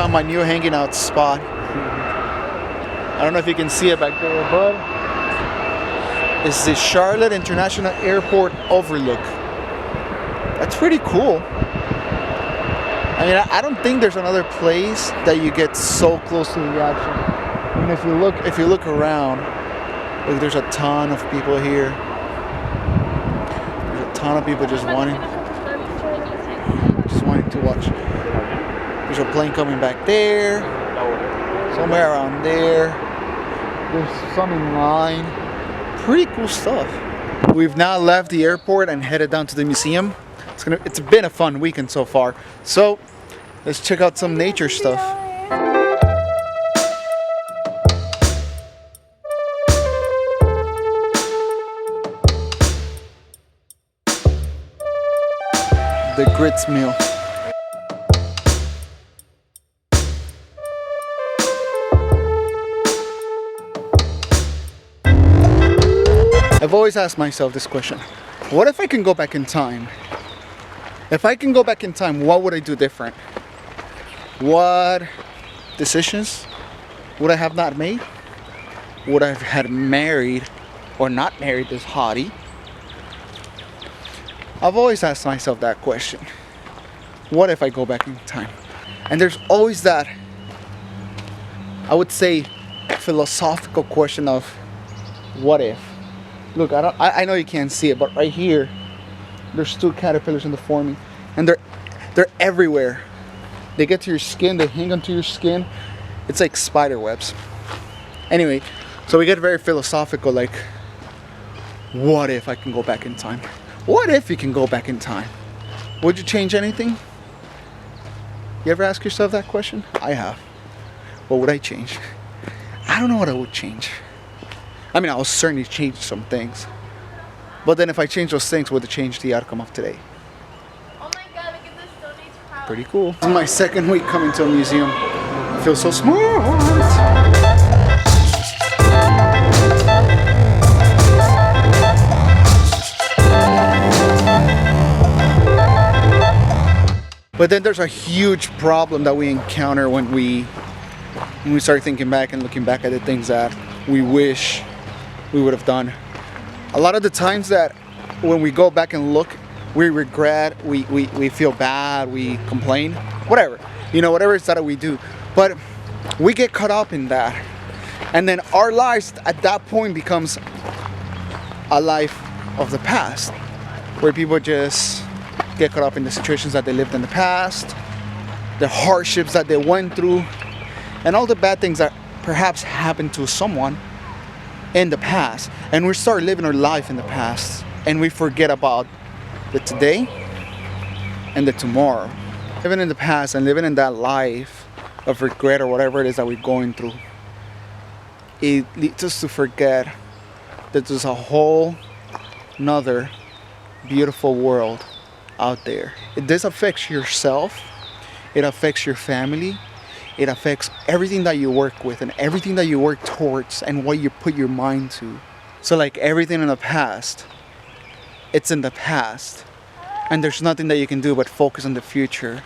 found my new hanging out spot. I don't know if you can see it back there, but it's the Charlotte International Airport overlook. That's pretty cool. I mean, I don't think there's another place that you get so close to the action. I mean, if you look around, look, there's a ton of people here. There's a ton of people just wanting to watch. There's a plane coming back there, somewhere around there. There's some in line. Pretty cool stuff. We've now left the airport and headed down to the museum. It's been a fun weekend so far. So let's check out some nature stuff. The grits meal. I've always asked myself this question. What if I can go back in time? If I can go back in time, what would I do different? What decisions would I have not made? Would I have had married or not married this hottie? I've always asked myself that question. What if I go back in time? And there's always that, I would say, philosophical question of what if? Look, I know you can't see it, but right here, there's two caterpillars in the forming, and they're everywhere. They get to your skin, they hang onto your skin. It's like spider webs. Anyway, so we get very philosophical, like, what if I can go back in time? What if you can go back in time? Would you change anything? You ever ask yourself that question? I have. What would I change? I don't know what I would change. I mean, I will certainly change some things. But then if I change those things, would it change the outcome of today? Oh my god, look at this donate power. Pretty cool. This is my second week coming to a museum. I feel so smart. But then there's a huge problem that we encounter when we start thinking back and looking back at the things that we wish we would have done. A lot of the times that when we go back and look, we regret, we feel bad, we complain, whatever. You know, whatever it's that we do. But we get caught up in that. And then our lives at that point becomes a life of the past, where people just get caught up in the situations that they lived in the past, the hardships that they went through, and all the bad things that perhaps happened to someone in the past. And we start living our life in the past, and we forget about the today and the tomorrow. Living in the past and living in that life of regret or whatever it is that we're going through, it leads us to forget that there's a whole nother beautiful world out there. This affects yourself, it affects your family, it affects everything that you work with and everything that you work towards and what you put your mind to. So like everything in the past, it's in the past, and there's nothing that you can do but focus on the future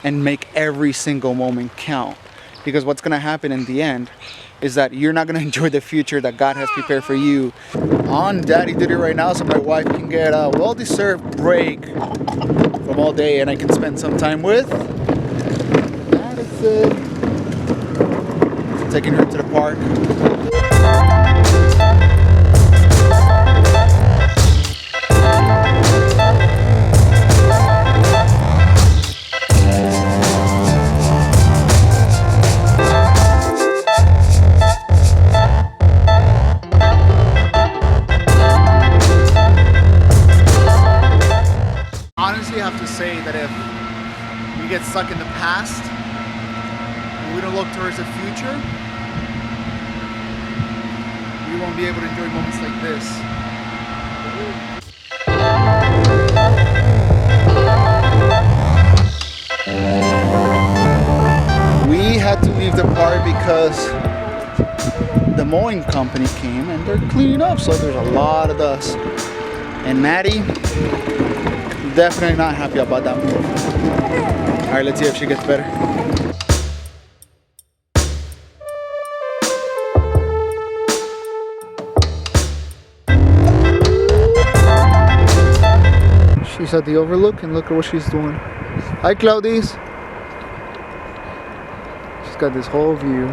and make every single moment count. Because what's gonna happen in the end is that you're not gonna enjoy the future that God has prepared for you. On daddy duty right now, so my wife can get a well-deserved break from all day and I can spend some time with Madison. Taking her to the park. Honestly, I have to say that if we get stuck in the past and we don't look towards the future, we won't be able to enjoy moments like this. We had to leave the park because the mowing company came and they're cleaning up, so there's a lot of dust. And Maddie, definitely not happy about that move. Alright, let's see if she gets better. She's at the overlook and look at what she's doing. Hi, Claudice. She's got this whole view.